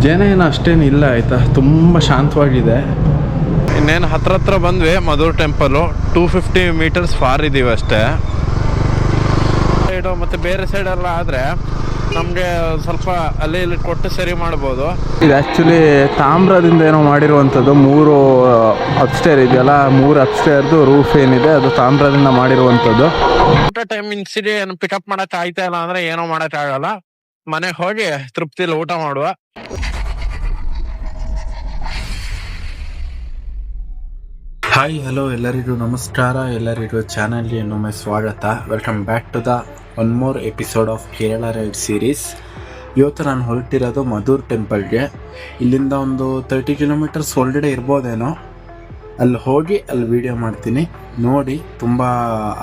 ಜನ ಏನು ಅಷ್ಟೇನು ಇಲ್ಲ ಆಯಿತಾ, ತುಂಬ ಶಾಂತವಾಗಿದೆ. ಇನ್ನೇನು ಹತ್ರ ಬಂದ್ವಿ ಮಧುರ್ ಟೆಂಪಲು. 250 ಮೀಟರ್ಸ್ ಫಾರ್ ಇದ್ದೀವಿ ಅಷ್ಟೇ. ಸೈಡು ಮತ್ತು ಬೇರೆ ಸೈಡೆಲ್ಲ ಆದರೆ ನಮಗೆ ಸ್ವಲ್ಪ ಅಲ್ಲಿ ಇಲ್ಲಿ ಕೊಟ್ಟು ಸರಿ ಮಾಡ್ಬೋದು. ಇದು ಆ್ಯಕ್ಚುಲಿ ತಾಮ್ರದಿಂದ ಏನೋ ಮಾಡಿರುವಂಥದ್ದು. 3 ಅಪ್ಸ್ಟೇರ್ ಇದೆಯಲ್ಲ, 3 ಅಪ್ಸ್ಟೇರ್ದು ರೂಫ್ ಏನಿದೆ ಅದು ತಾಮ್ರದಿಂದ ಮಾಡಿರುವಂಥದ್ದು. ಊಟ ಟೈಮ್ ಇನ್ಸಿಡಿ ಏನು ಪಿಕಪ್ ಮಾಡೋಕೆ ಆಯ್ತಾ ಇಲ್ಲ ಅಂದರೆ ಏನೋ ಮಾಡೋಕ್ಕಾಗಲ್ಲ. ಮನೆಗೆ ಹೋಗಿ ತೃಪ್ತಿಯಲ್ಲಿ ಊಟ ಮಾಡುವ. ಹಾಯ್ ಹಲೋ ಎಲ್ಲರಿಗೂ ನಮಸ್ಕಾರ. ಎಲ್ಲರಿಗೂ ಚಾನಲ್ಗೆ ಇನ್ನೊಮ್ಮೆ ಸ್ವಾಗತ. Welcome back to the one more episode of Kerala ride series. ಇವತ್ತು ನಾನು ಹೊರಟಿರೋದು ಮಧುರ್ ಟೆಂಪಲ್ಗೆ. ಇಲ್ಲಿಂದ ಒಂದು 30 ಕಿಲೋಮೀಟರ್ಸ್ ಒಳಗಡೆ ಇರ್ಬೋದೇನೋ. ಅಲ್ಲಿ ಹೋಗಿ ಅಲ್ಲಿ ವಿಡಿಯೋ ಮಾಡ್ತೀನಿ. ನೋಡಿ, ತುಂಬ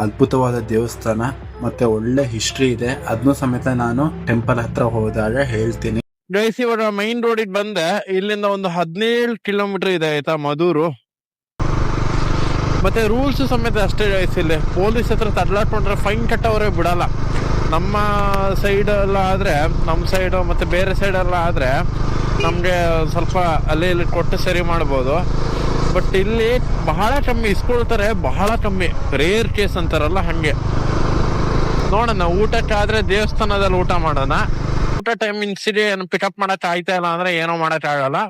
ಅದ್ಭುತವಾದ ದೇವಸ್ಥಾನ ಮತ್ತು ಒಳ್ಳೆ ಹಿಸ್ಟ್ರಿ ಇದೆ. ಅದನ್ನೂ ಸಮೇತ ನಾನು ಟೆಂಪಲ್ ಹತ್ರ ಹೋದಾಗ ಹೇಳ್ತೀನಿ. ಗೈಸ್, ಇವಾಗ ಮೈನ್ ರೋಡಿಗೆ ಬಂದೆ. ಇಲ್ಲಿಂದ ಒಂದು 17 ಕಿಲೋಮೀಟರ್ ಇದೆ ಆಯ್ತಾ ಮಧೂರು. ಮತ್ತೆ ರೂಲ್ಸ್ ಸಮೇತ ಅಷ್ಟೇ ಗೈಸ್. ಇಲ್ಲಿ ಪೊಲೀಸ್ ಹತ್ರ ತಡ್ಲಾಟ್ಕೊಂಡ್ರೆ ಫೈನ್ ಕಟ್ಟವರೇ ಬಿಡಲ್ಲ. ನಮ್ಮ ಸೈಡೆಲ್ಲ ಆದರೆ, ನಮ್ಮ ಸೈಡು ಮತ್ತು ಬೇರೆ ಸೈಡೆಲ್ಲ ಆದರೆ ನಮಗೆ ಸ್ವಲ್ಪ ಅಲ್ಲಿ ಇಲ್ಲಿ ಕೊಟ್ಟು ಸರಿ ಮಾಡ್ಬೋದು. ಬಟ್ ಇಲ್ಲಿ ಬಹಳ ಕಮ್ಮಿ ಇಸ್ಕೊಳ್ತಾರೆ, ಬಹಳ ಕಮ್ಮಿ. ರೇರ್ ಕೇಸ್ ಅಂತಾರಲ್ಲ ಹಾಗೆ. ನೋಡೋಣ, ಊಟಕ್ಕಾದರೆ ದೇವಸ್ಥಾನದಲ್ಲಿ ಊಟ ಮಾಡೋಣ. ಊಟ ಟೈಮ್ ಇನ್ಸಿಡಿ ಏನು ಪಿಕಪ್ ಮಾಡೋಕೆ ಆಯ್ತಾ ಇಲ್ಲ ಅಂದರೆ ಏನೋ ಮಾಡೋಕ್ಕಾಗಲ್ಲ.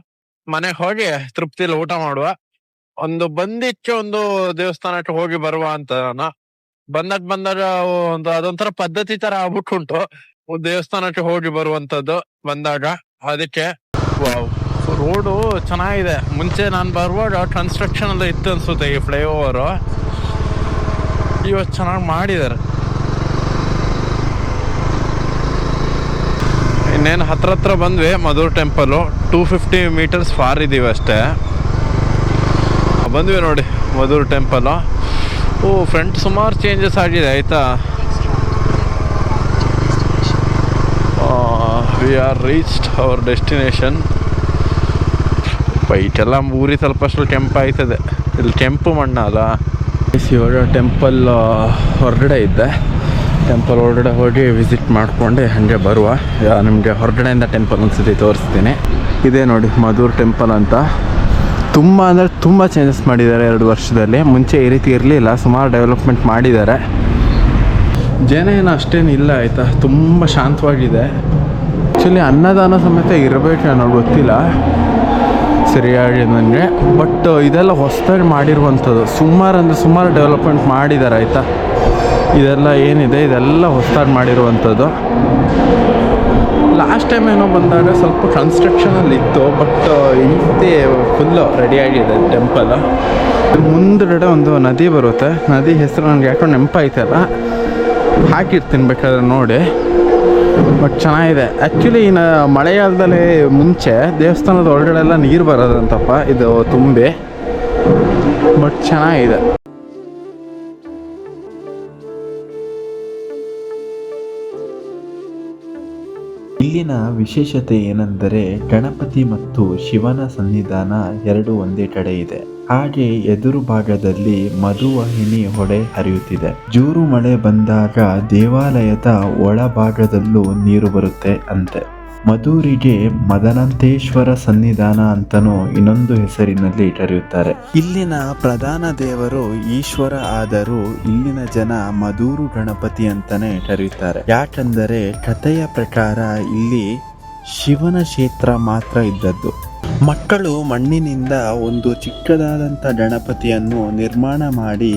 ಮನೆಗೆ ಹೋಗಿ ತೃಪ್ತಿಯಲ್ಲಿ ಊಟ ಮಾಡುವ. ಒಂದು ಬಂದಿಕ್ಕೆ ಒಂದು ದೇವಸ್ಥಾನಕ್ಕೆ ಹೋಗಿ ಬರುವ ಅಂತ ಬಂದಾಗ ಒಂದು ಅದೊಂಥರ ಪದ್ಧತಿ ತರ ಆಗ್ಬಿಟ್ಟುಂಟು, ದೇವಸ್ಥಾನಕ್ಕೆ ಹೋಗಿ ಬರುವಂತದ್ದು ಬಂದಾಗ. ಅದಕ್ಕೆ ವಾವ್, ರೋಡು ಚೆನ್ನಾಗಿದೆ. ಮುಂಚೆ ನಾನು ಬರುವಾಗ ಕನ್ಸ್ಟ್ರಕ್ಷನ್ ಎಲ್ಲ ಇತ್ತು ಅನ್ಸುತ್ತೆ ಈ ಫ್ಲೈಓವರ್. ಇವತ್ತು ಚೆನ್ನಾಗಿ ಮಾಡಿದ್ದಾರೆ. ಇನ್ನೇನು ಹತ್ರ ಬಂದ್ವಿ ಮಧುರ್ ಟೆಂಪಲು. 250 ಮೀಟರ್ಸ್ ಫಾರ್ ಇದ್ದೀವಿ ಅಷ್ಟೇ. ಬಂದ್ವಿ ನೋಡಿ ಮಧುರ್ ಟೆಂಪಲ್. ಫ್ರಂಟ್ ಸುಮಾರು ಚೇಂಜಸ್ ಆಗಿದೆ ಆಯಿತಾ. We are reached our destination. ಬೈಟೆಲ್ಲ ಊರಿ ಸ್ವಲ್ಪ ಅಷ್ಟು ಕೆಂಪು ಆಯ್ತದೆ. ಇಲ್ಲಿ ಕೆಂಪು ಮಣ್ಣು ಅಲ್ಲ. ಇವಾಗ ಟೆಂಪಲ್ ಹೊರಗಡೆ ಇದ್ದೆ. ಟೆಂಪಲ್ ಹೊರಗಡೆ ಹೋಗಿ ವಿಸಿಟ್ ಮಾಡಿಕೊಂಡು ಹಾಗೆ ಬರುವ. ನಿಮಗೆ ಹೊರಗಡೆಯಿಂದ ಟೆಂಪಲ್ ಒಂದ್ಸತಿ ತೋರಿಸ್ತೀನಿ. ಇದೇ ನೋಡಿ ಮಧುರ್ ಟೆಂಪಲ್ ಅಂತ. ತುಂಬ ಅಂದರೆ ತುಂಬ ಚೇಂಜಸ್ ಮಾಡಿದ್ದಾರೆ 2 ವರ್ಷದಲ್ಲಿ. ಮುಂಚೆ ಈ ರೀತಿ ಇರಲಿಲ್ಲ, ಸುಮಾರು ಡೆವಲಪ್ಮೆಂಟ್ ಮಾಡಿದ್ದಾರೆ. ಜನ ಏನು ಅಷ್ಟೇನು ಇಲ್ಲ ಆಯಿತಾ, ತುಂಬ ಶಾಂತವಾಗಿದೆ. ಆ್ಯಕ್ಚುಲಿ ಅನ್ನದಾನ ಸಮೇತ ಇರಬೇಕು ಅನ್ನೋ ಗೊತ್ತಿಲ್ಲ ಸರಿಯಾಗಿ ನನಗೆ. ಬಟ್ ಇದೆಲ್ಲ ಹೊಸದಾಗಿ ಮಾಡಿರುವಂಥದ್ದು. ಸುಮಾರು ಡೆವಲಪ್ಮೆಂಟ್ ಮಾಡಿದ್ದಾರೆ ಆಯಿತಾ. ಇದೆಲ್ಲ ಏನಿದೆ ಇದೆಲ್ಲ ಹೊಸದಾಗಿ ಮಾಡಿರುವಂಥದ್ದು. ಲಾಸ್ಟ್ ಟೈಮ್ ಏನೋ ಬಂದಾಗ ಸ್ವಲ್ಪ ಕನ್ಸ್ಟ್ರಕ್ಷನಲ್ಲಿ ಇತ್ತು. ಬಟ್ ಇಲ್ಲಿ ಫುಲ್ಲು ರೆಡಿಯಾಗಿದೆ ಟೆಂಪಲ್. ಮುಂದ್ಗಡೆ ಒಂದು ನದಿ ಬರುತ್ತೆ. ನದಿ ಹೆಸರು ನನಗೆ ಯಾಕೋ ನೆನಪಾಯ್ತಲ್ಲ, ಹಾಕಿರ್ತೀನಿ ಬೇಕಾದ್ರೆ ನೋಡಿ. ಬಟ್ ಚೆನ್ನಾಗಿದೆ. ಆ್ಯಕ್ಚುಲಿ ಮಳೆಗಾಲದಲ್ಲಿ ಮುಂಚೆ ದೇವಸ್ಥಾನದ ಒಳಗಡೆ ಎಲ್ಲ ನೀರು ಬರೋದಂತಪ್ಪ ಇದು ತುಂಬಿ. ಬಟ್ ಚೆನ್ನಾಗಿದೆ. ಇಲ್ಲಿನ ವಿಶೇಷತೆ ಏನೆಂದರೆ ಗಣಪತಿ ಮತ್ತು ಶಿವನ ಸನ್ನಿಧಾನ 2 ಒಂದೇ ಕಡೆ ಇದೆ. ಹಾಗೆ ಎದುರು ಭಾಗದಲ್ಲಿ ಮಧುವಾಹಿನಿ ಹೊಳೆ ಹರಿಯುತ್ತಿದೆ. ಜೋರು ಮಳೆ ಬಂದಾಗ ದೇವಾಲಯದ ಒಳಭಾಗದಲ್ಲೂ ನೀರು ಬರುತ್ತೆ ಅಂತೆ. ಮಧೂರಿಗೆ ಮದನಂತೇಶ್ವರ ಸನ್ನಿಧಾನ ಅಂತನೂ ಇನ್ನೊಂದು ಹೆಸರಿನಲ್ಲಿ ಕರೆಯುತ್ತಾರೆ. ಇಲ್ಲಿನ ಪ್ರಧಾನ ದೇವರು ಈಶ್ವರ ಆದರೂ ಇಲ್ಲಿನ ಜನ ಮಧೂರು ಗಣಪತಿ ಅಂತಾನೆ ಕರೆಯುತ್ತಾರೆ. ಯಾಕಂದರೆ ಕಥೆಯ ಪ್ರಕಾರ ಇಲ್ಲಿ ಶಿವನ ಕ್ಷೇತ್ರ ಮಾತ್ರ ಇದ್ದದ್ದು. ಮಕ್ಕಳು ಮಣ್ಣಿನಿಂದ ಒಂದು ಚಿಕ್ಕದಾದಂಥ ಗಣಪತಿಯನ್ನು ನಿರ್ಮಾಣ ಮಾಡಿ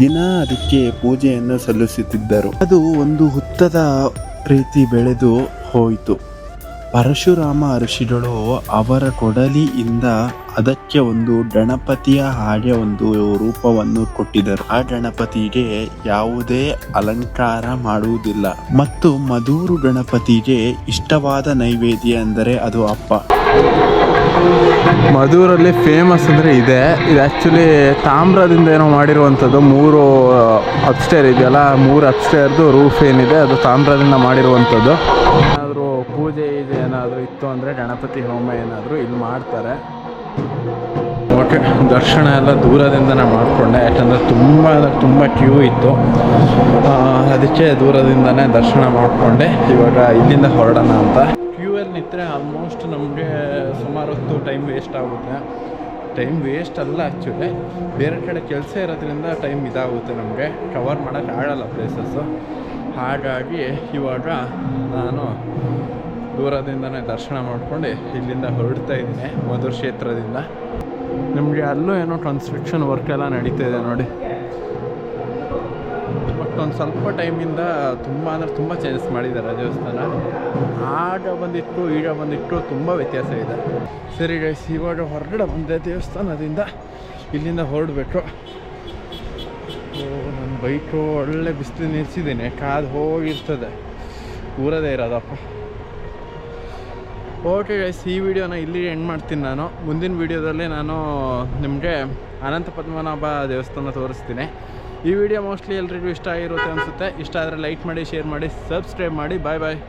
ದಿನ ಅದಕ್ಕೆ ಪೂಜೆಯನ್ನು ಸಲ್ಲಿಸುತ್ತಿದ್ದರು. ಅದು ಒಂದು ಹುತ್ತದ ರೀತಿ ಬೆಳೆದು ಹೋಯಿತು. ಪರಶುರಾಮ ಋಷಿಗಳು ಅವರ ಕೊಡಲಿಯಿಂದ ಅದಕ್ಕೆ ಒಂದು ಗಣಪತಿಯ ಹಾಗೆ ಒಂದು ರೂಪವನ್ನು ಕೊಟ್ಟಿದ್ದರು. ಆ ಗಣಪತಿಗೆ ಯಾವುದೇ ಅಲಂಕಾರ ಮಾಡುವುದಿಲ್ಲ. ಮತ್ತು ಮಧೂರು ಗಣಪತಿಗೆ ಇಷ್ಟವಾದ ನೈವೇದ್ಯ ಅಂದರೆ ಅದು ಅಪ್ಪ. ಮಧೂರಲ್ಲಿ ಫೇಮಸ್ ಅಂದರೆ ಇದೆ. ಇದು ಆ್ಯಕ್ಚುಲಿ ತಾಮ್ರದಿಂದ ಏನೋ ಮಾಡಿರುವಂಥದ್ದು. 3 ಅಪ್ಸ್ಟೇರ್ ಇದೆಯಲ್ಲ, 3 ಅಪ್ಸ್ಟೇರ್ದು ರೂಫ್ ಏನಿದೆ ಅದು ತಾಮ್ರದಿಂದ ಮಾಡಿರುವಂಥದ್ದು. ಏನಾದರೂ ಪೂಜೆ ಏನಾದರೂ ಇತ್ತು ಅಂದರೆ ಗಣಪತಿ ಹೋಮ ಏನಾದರೂ ಇಲ್ಲಿ ಮಾಡ್ತಾರೆ. ಓಕೆ, ದರ್ಶನ ಎಲ್ಲ ದೂರದಿಂದನೇ ಮಾಡಿಕೊಂಡೆ. ಯಾಕಂದರೆ ತುಂಬ ಕ್ಯೂ ಇತ್ತು. ಅದಕ್ಕೆ ದೂರದಿಂದನೇ ದರ್ಶನ ಮಾಡಿಕೊಂಡೆ. ಇವಾಗ ಇಲ್ಲಿಂದ ಹೊರಡೋಣ ಅಂತ. ಕ್ಯೂಯಲ್ಲಿ ನಿಂತರೆ ಆಲ್ಮೋಸ್ಟ್ ನಮಗೆ ಸುಮಾರು ಹೊತ್ತು ಟೈಮ್ ವೇಸ್ಟ್ ಆಗುತ್ತೆ. ಟೈಮ್ ವೇಸ್ಟ್ ಅಲ್ಲ ಆ್ಯಕ್ಚುಲಿ, ಬೇರೆ ಕಡೆ ಕೆಲಸ ಇರೋದ್ರಿಂದ ಟೈಮ್ ಇದಾಗುತ್ತೆ, ನಮಗೆ ಕವರ್ ಮಾಡೋಕ್ಕಾಗಲ್ಲ ಪ್ಲೇಸಸ್ಸು. ಹಾಗಾಗಿ ಇವಾಗ ನಾನು ದೂರದಿಂದನೇ ದರ್ಶನ ಮಾಡ್ಕೊಂಡು ಇಲ್ಲಿಂದ ಹೊರಡ್ತಾ ಇದ್ದೀನಿ ಮಧುರ ಕ್ಷೇತ್ರದಿಂದ. ನಿಮಗೆ ಅಲ್ಲೂ ಏನೋ ಕನ್ಸ್ಟ್ರಕ್ಷನ್ ವರ್ಕ್ ಎಲ್ಲ ನಡೀತಾ ಇದೆ ನೋಡಿ. ಬಟ್ ಒಂದು ಸ್ವಲ್ಪ ಟೈಮಿಂದ ತುಂಬ ಅಂದರೆ ತುಂಬ ಚೇಂಜಸ್ ಮಾಡಿದ್ದಾರೆ ದೇವಸ್ಥಾನ. ಆಗ ಬಂದಿತ್ತು ಈಗ ಬಂದಿತ್ತು ತುಂಬ ವ್ಯತ್ಯಾಸ ಇದೆ. ಸರಿ ಗೈಸ್, ಇವಾಗ ಹೊರಗಡೆ ಬಂದೆ ದೇವಸ್ಥಾನದಿಂದ, ಇಲ್ಲಿಂದ ಹೊರಡಬೇಕು. ನನ್ನ ಬೈಕು ಒಳ್ಳೆ ಬಿಸಿಲು ನಿಲ್ಸಿದ್ದೀನಿ, ಕಾದು ಹೋಗಿರ್ತದೆ, ಊರದೇ ಇರೋದಪ್ಪ. ಓಕೆ ಗೈಸ್, ಈ ವಿಡಿಯೋನ ಇಲ್ಲಿ ಎಂಡ್ ಮಾಡ್ತೀನಿ ನಾನು. ಮುಂದಿನ ವಿಡಿಯೋದಲ್ಲಿ ನಾನು ನಿಮಗೆ ಅನಂತ ಪದ್ಮನಾಭ ದೇವಸ್ಥಾನ ತೋರಿಸ್ತೀನಿ. ಈ ವಿಡಿಯೋ ಮೋಸ್ಟ್ಲಿ ಎಲ್ರಿಗೂ ಇಷ್ಟ ಆಗಿರುತ್ತೆ ಅನಿಸುತ್ತೆ. ಇಷ್ಟ ಆದರೆ ಲೈಕ್ ಮಾಡಿ, ಶೇರ್ ಮಾಡಿ, ಸಬ್ಸ್ಕ್ರೈಬ್ ಮಾಡಿ. ಬಾಯ್ ಬಾಯ್.